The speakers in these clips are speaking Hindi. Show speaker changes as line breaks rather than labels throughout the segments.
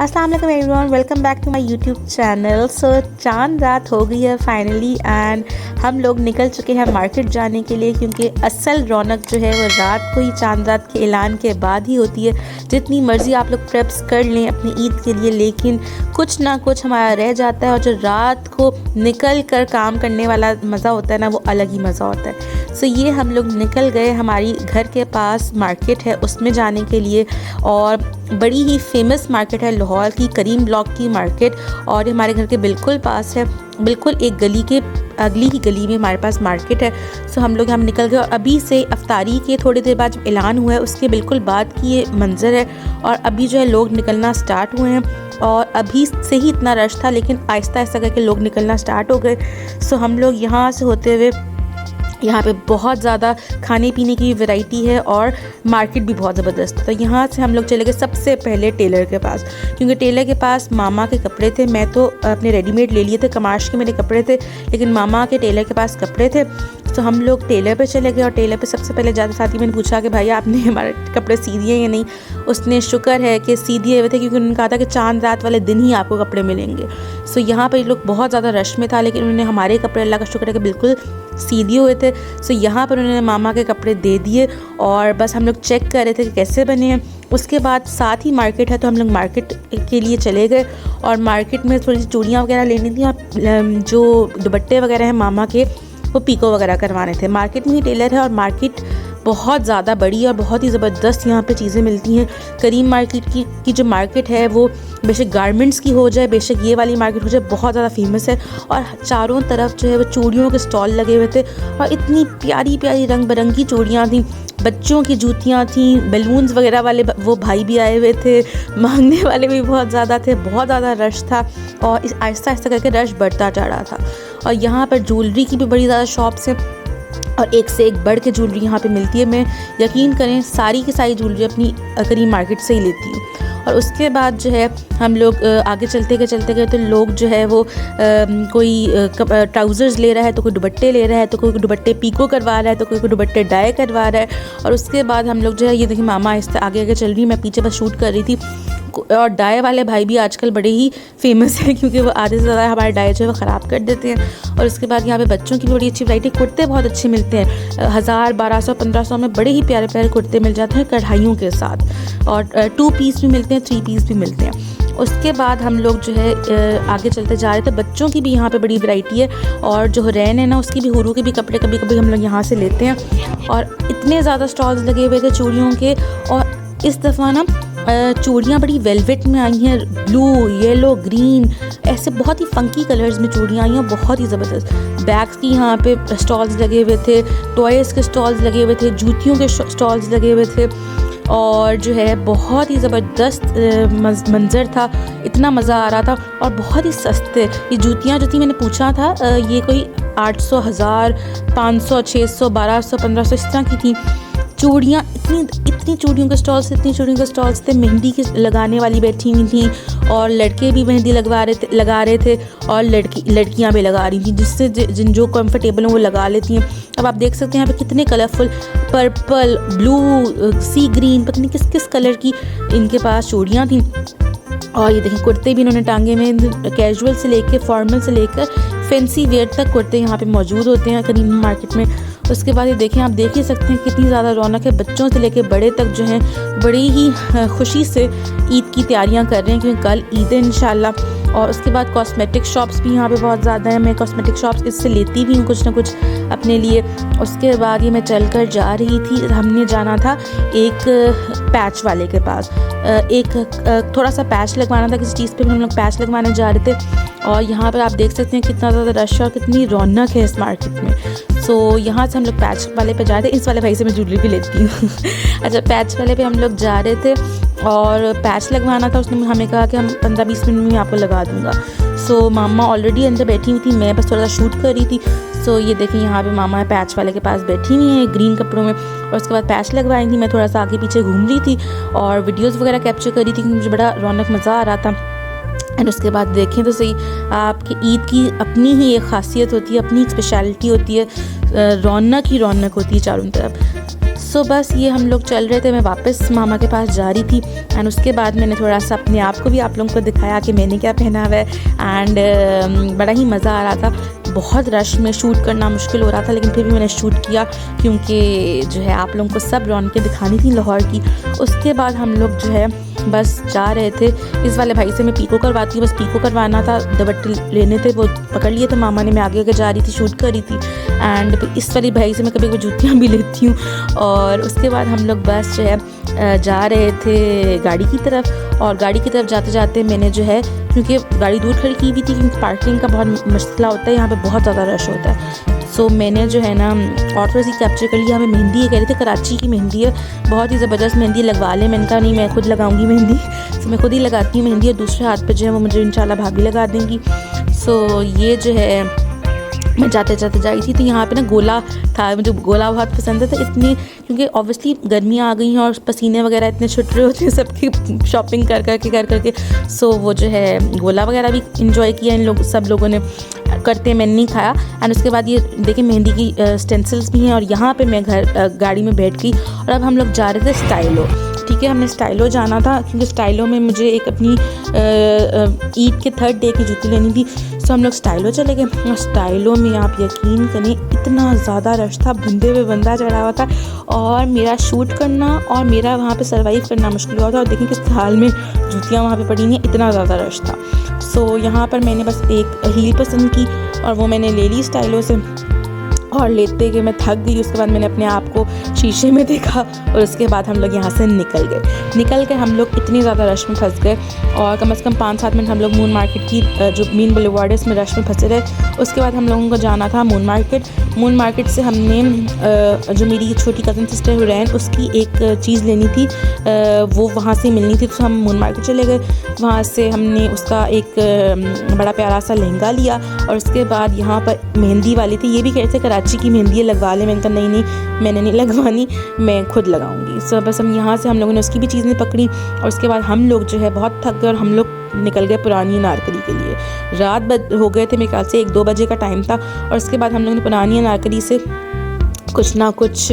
अस्सलाम वालेकुम everyone, welcome back to my YouTube channel. So चांद रात हो गई है फाइनली एंड हम लोग निकल चुके हैं मार्केट जाने के लिए, क्योंकि असल रौनक जो है वो रात को ही, चांद रात के ऐलान के बाद ही होती है। जितनी मर्ज़ी आप लोग प्रेप्स कर लें अपनी ईद के लिए, लेकिन कुछ ना कुछ हमारा रह जाता है और जो रात को निकल कर काम करने वाला मज़ा होता है ना, वो अलग ही मज़ा होता है। सो ये हम लोग निकल गए, हमारी घर के पास मार्केट है उसमें जाने के लिए, और बड़ी ही फेमस मार्केट है लाहौर की, करीम ब्लॉक की मार्केट, और ये हमारे घर के बिल्कुल पास है। बिल्कुल एक गली के अगली ही गली में हमारे पास मार्केट है। सो हम लोग यहाँ निकल गए, और अभी से अफ्तारी के थोड़ी देर बाद जब ऐलान हुआ है उसके बिल्कुल बाद की ये मंज़र है। और अभी जो है लोग निकलना स्टार्ट हुए हैं, और अभी से ही इतना रश था, लेकिन आहिस्ता आहिस्ता करके लोग निकलना स्टार्ट हो गए। सो हम लोग यहाँ से होते हुए, यहाँ पे बहुत ज़्यादा खाने पीने की वैरायटी है और मार्केट भी बहुत ज़बरदस्त है। तो यहाँ से हम लोग चले गए सबसे पहले टेलर के पास, क्योंकि टेलर के पास मामा के कपड़े थे। मैं तो अपने रेडीमेड ले लिए थे, कमाश के मेरे कपड़े थे, लेकिन मामा के टेलर के पास कपड़े थे। तो हम लोग टेलर पे चले गए, और टेलर पे सबसे पहले जाते साथ ही मैंने पूछा कि भैया आपने हमारे कपड़े सी दिए या नहीं। उसने शुक्र है कि सी दिए हुए थे, क्योंकि उन्होंने कहा था कि चांद रात वाले दिन ही आपको कपड़े मिलेंगे। सो यहाँ पर लोग बहुत ज़्यादा रश में था, लेकिन उन्होंने हमारे कपड़े अल्लाह का शुक्र है कि बिल्कुल सी दिए हुए थे। सो यहाँ पर उन्होंने मामा के कपड़े दे दिए, और बस हम लोग चेक कर रहे थे कि कैसे बने हैं। उसके बाद साथ ही मार्केट है, तो हम लोग मार्केट के लिए चले गए, और मार्केट में थोड़ी सी चूड़ियाँ वगैरह लेनी थी, और जो दुपट्टे वगैरह हैं मामा के, वो पीको वगैरह करवाने थे। मार्केट में ही टेलर है, और मार्केट बहुत ज़्यादा बड़ी और बहुत ही ज़बरदस्त यहाँ पे चीज़ें मिलती हैं। करीम मार्केट की जो मार्केट है वो बेशक गारमेंट्स की हो जाए, बेशक ये वाली मार्केट हो जाए, बहुत ज़्यादा फेमस है। और चारों तरफ जो है वो चूड़ियों के स्टॉल लगे हुए थे, और इतनी प्यारी प्यारी रंग बिरंगी चूड़ियाँ थी, बच्चों की जूतियाँ थी, बैलून्स वगैरह वाले वो भाई भी आए हुए थे, मांगने वाले भी बहुत ज़्यादा थे, बहुत ज़्यादा रश था, और इस आहिस्ता आहिस्ता करके रश बढ़ता जा रहा था। और यहाँ पर ज्वेलरी की भी बड़ी ज़्यादा शॉप्स हैं, और एक से एक बढ़ के ज्वेलरी यहाँ पे मिलती है। मैं यकीन करें सारी की सारी ज्वेलरी अपनी करीम मार्केट से ही लेती हूँ। और उसके बाद जो है हम लोग आगे चलते गए तो लोग जो है वो कोई ट्राउज़र्स ले रहा है, तो कोई दुपट्टे ले रहा है, तो कोई दुपट्टे पीको करवा रहा है, तो कोई दुपट्टे डाई करवा रहा है। और उसके बाद हम लोग जो है, ये देखिए मामा आहिस्ता आगे आगे चल रही, मैं पीछे बस शूट कर रही थी। और डाई वाले भाई भी आजकल बड़े ही फेमस हैं, क्योंकि वो आधे से ज़्यादा हमारे डाई जो है वो ख़राब कर देते हैं। और उसके बाद यहाँ पे बच्चों की बड़ी अच्छी वैरायटी, कुर्ते बहुत अच्छे मिलते हैं, 1000, 1200, 1500 में बड़े ही प्यारे प्यारे कुर्ते मिल जाते हैं कढ़ाइयों के साथ, और 2 पीस भी मिलते हैं, 3 पीस भी मिलते हैं। उसके बाद हम लोग जो है आगे चलते जा रहे थे। बच्चों की भी यहाँ पे बड़ी वैरायटी है, और जो रैन है ना उसकी भी, हुरू के भी कपड़े कभी कभी हम लोग यहाँ से लेते हैं। और इतने ज़्यादा स्टॉल्स लगे हुए थे चूड़ियों के, और इस दफ़ा ना चूड़ियाँ बड़ी वेलवेट में आई हैं, ब्लू, येलो, ग्रीन, ऐसे बहुत ही फंकी कलर्स में चूड़ियाँ आई हैं, बहुत ही ज़बरदस्त। बैग्स की यहाँ पे स्टॉल्स लगे हुए थे, टॉयज़ के स्टॉल्स लगे हुए थे, जूतियों के स्टॉल्स लगे हुए थे, और जो है बहुत ही ज़बरदस्त मंज़र था, इतना मज़ा आ रहा था, और बहुत ही सस्ते। ये जूतियाँ जो थी, मैंने पूछा था, ये कोई 800, 1000, 500, 600, 1200, 1500 इस तरह की थी चूड़ियाँ। इतनी चूड़ियों के स्टॉल्स थे। मेहंदी की लगाने वाली बैठी हुई थी, और लड़के भी मेहंदी लगा रहे थे, और लड़कियाँ भी लगा रही थी, जिससे जो कंफर्टेबल हो वो लगा लेती हैं। अब आप देख सकते हैं यहाँ पे कितने कलरफुल, पर्पल, ब्लू, सी ग्रीन, पता नहीं किस किस कलर की इनके पास चूड़ियाँ थी। और ये देखिए कुर्ते भी इन्होंने टांगे में, कैजुअल से लेकर फॉर्मल से लेकर फैंसी वेयर तक कुर्ते यहाँ पे मौजूद होते हैं करीम मार्केट में। उसके बाद ये देखें, आप देख ही सकते हैं कितनी ज़्यादा रौनक है। बच्चों से लेकर बड़े तक जो हैं बड़ी ही खुशी से ईद की तैयारियां कर रहे हैं, क्योंकि कल ईद है इंशाल्लाह। और उसके बाद कॉस्मेटिक शॉप्स भी यहाँ पे बहुत ज़्यादा हैं। मैं कॉस्मेटिक शॉप्स इससे लेती भी हूँ कुछ ना कुछ अपने लिए। उसके बाद ये मैं चल कर जा रही थी, हमने जाना था एक पैच वाले के पास, एक थोड़ा सा पैच लगवाना था किसी चीज़ पे, हम लोग पैच लगवाने जा रहे थे। और यहाँ पर आप देख सकते हैं कितना ज़्यादा रश और कितनी रौनक है इस मार्केट में। सो यहाँ से हम लोग पैच वाले पे जा रहे थे। इस वाले भाई से मैं ज्वेलरी भी लेती हूँ। अच्छा, पैच वाले पे हम लोग जा रहे थे, और पैच लगवाना था। उसने हमें कहा कि हम 15-20 मिनट में आपको लगा दूँगा। सो मामा ऑलरेडी अंदर बैठी हुई थी, मैं बस थोड़ा सा शूट कर रही थी। सो ये देखें यहाँ पे मामा पैच वाले के पास बैठी हुई हैं ग्रीन कपड़ों में, और उसके बाद पैच लगवाई थी। मैं थोड़ा सा आगे पीछे घूम रही थी और वीडियोज़ वगैरह कैप्चर कर रही थी, मुझे बड़ा रौनक मज़ा आ रहा था। एंड उसके बाद देखें तो सही, आपकी ईद की अपनी ही एक ख़ासियत होती है, अपनी एक स्पेशलिटी होती है, रौनक ही रौनक होती है चारों तरफ। सो बस ये हम लोग चल रहे थे, मैं वापस मामा के पास जा रही थी एंड उसके बाद मैंने थोड़ा सा अपने आप को भी आप लोगों को दिखाया कि मैंने क्या पहना हुआ है एंड बड़ा ही मज़ा आ रहा था। बहुत रश में शूट करना मुश्किल हो रहा था, लेकिन फिर भी मैंने शूट किया क्योंकि जो है आप लोगों को सब रौनकें दिखानी थी लाहौर की। उसके बाद हम लोग जो है बस जा रहे थे। इस वाले भाई से मैं पीको करवाती हूँ, बस पीको करवाना था, दुपट्टे लेने थे, वो पकड़ लिए थे मामा ने। मैं आगे आगे जा रही थी, शूट कर रही थी एंड फिर इस वाली भाई से मैं कभी कभी जूतियाँ भी लेती हूँ। और उसके बाद हम लोग बस जो है जा रहे थे गाड़ी की तरफ, और गाड़ी की तरफ जाते जाते मैंने जो है, क्योंकि गाड़ी दूर खड़ी की हुई थी क्योंकि पार्किंग का बहुत मसला होता है, यहाँ पे बहुत ज़्यादा रश होता है। सो मैंने जो है ना और थोड़ी सी कैप्चर कर लिया। हमें मेहंदी कह रहे थे, कराची की मेहंदी है, बहुत ही ज़बरदस्त मेहंदी लगवा ले। मैंने कहा नहीं, मैं खुद लगाऊंगी मेहंदी। सो मैं खुद ही लगाती हूँ मेहंदी, और दूसरे हाथ पे जो है वो मुझे इंशाल्लाह भाभी लगा देंगी। सो ये जो है मैं जाते जाते जा रही थी, तो यहाँ पे ना गोला था, मुझे गोला बहुत पसंद है। तो इतनी, क्योंकि ऑब्वियसली गर्मियाँ आ गई हैं और पसीने वगैरह इतने छुट रहे होते हैं सबकी शॉपिंग कर करके। सो वो जो है गोला वगैरह भी इंजॉय किया इन लोग, सब लोगों ने करते, मैंने नहीं खाया। एंड उसके बाद ये देखिए मेहंदी की स्टेंसिल्स भी हैं, और यहाँ पे मैं गाड़ी में बैठ गई और अब हम लोग जा रहे थे स्टाइलो। ठीक है, हमने स्टाइलो जाना था क्योंकि स्टाइलो में मुझे एक अपनी ईद के 3rd डे की जूती लेनी थी। सो हम लोग स्टाइलो चले गए, और स्टाइलो में आप यकीन करें इतना ज़्यादा रश था, बंदे पे बंदा चढ़ा हुआ था, और मेरा शूट करना और मेरा वहाँ पे सर्वाइव करना मुश्किल हुआ था। और देखिए किस हाल में जूतियाँ वहाँ पे पड़ी हैं, इतना ज़्यादा रश था। सो यहाँ पर मैंने बस एक हील पसंद की और वो मैंने ले ली स्टाइलो से, और लेते कि मैं थक गई। उसके बाद मैंने अपने आप को शीशे में देखा, और उसके बाद हम लोग यहाँ से निकल के हम लोग इतनी ज़्यादा रश में फंस गए, और कम से कम 5-7 मिनट हम लोग मून मार्केट की जो मेन बुलेवार्ड है उसमें रश में फंसे रहे। उसके बाद हम लोगों को जाना था मून मार्केट से हमने जो मेरी छोटी कज़न सिस्टर हुरैन, उसकी एक चीज़ लेनी थी, वो वहाँ से मिलनी थी। तो हम मून मार्केट चले गए, वहाँ से हमने उसका एक बड़ा प्यारा सा लहंगा लिया, और उसके बाद यहाँ पर मेहंदी वाली थी, ये भी कहते कराची की मेहंदी लगवा ले। मैंने कहा नहीं मैंने नहीं लगवानी, मैं खुद लगाऊंगी। सो बस हम यहाँ से हम लोगों ने उसकी भी चीज़ नहीं पकड़ी, और उसके बाद हम लोग जो है बहुत थक गए और हम लोग निकल गए पुरानी अनारकली के लिए। रात हो गए थे, मेरे ख्याल से 1-2 बजे का टाइम था, और उसके बाद हम लोगों ने पुरानी अनारकली से कुछ ना कुछ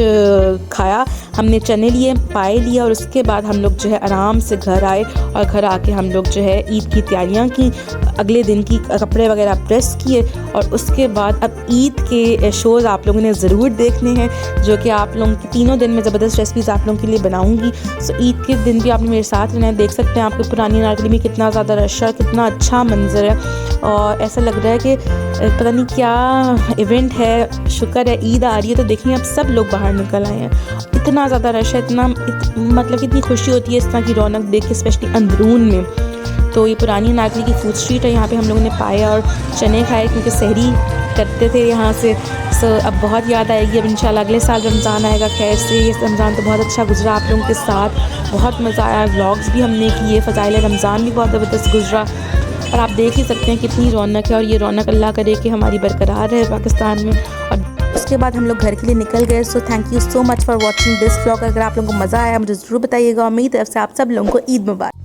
खाया। हमने चने लिए, पाए लिया, और उसके बाद हम लोग जो है आराम से घर आए, और घर आके हम लोग जो है ईद की तैयारियां की, अगले दिन की कपड़े वगैरह प्रेस किए। और उसके बाद अब ईद के शोज़ आप लोगों ने ज़रूर देखने हैं, जो कि आप लोगों की 3 दिन में ज़बरदस्त रेसिपीज़ आप लोगों के लिए बनाऊंगी। सो ईद के दिन भी आपने मेरे साथ रहना है। देख सकते हैं आपको पुरानी अनारकली में कितना ज़्यादा रश है, कितना अच्छा मंजर है, और ऐसा लग रहा है कि पता नहीं क्या इवेंट है। शुक्र है ईद आ रही है, तो देखें अब सब लोग बाहर निकल आए हैं। इतना ज़्यादा रश है, मतलब इतनी खुशी होती है इस तरह की रौनक देख के, स्पेशली अंदरून में। तो ये पुरानी अनारकली की फूड स्ट्रीट है, यहाँ पे हम लोगों ने पाए और चने खाए क्योंकि सहरी करते थे यहाँ से। सो अब बहुत याद आएगी। अब इंशाल्लाह अगले साल रमज़ान आएगा खैर से। ये रमज़ान तो बहुत अच्छा गुजरा आप लोगों के साथ, बहुत मज़ा आया। व्लॉग्स भी हमने किए, फ़ज़ाइल रमज़ान भी बहुत ज़बरदस्त गुजरा, और आप देख ही सकते हैं कितनी रौनक है। और ये रौनक अल्लाह करे कि हमारी बरकरार रहे पाकिस्तान में। और उसके बाद हम लोग घर के लिए निकल गए। So thank you so much for watching this vlog. अगर आप लोगों को मज़ा आया मुझे ज़रूर बताइएगा। मेरी तरफ से आप सब लोगों को ईद मुबारक।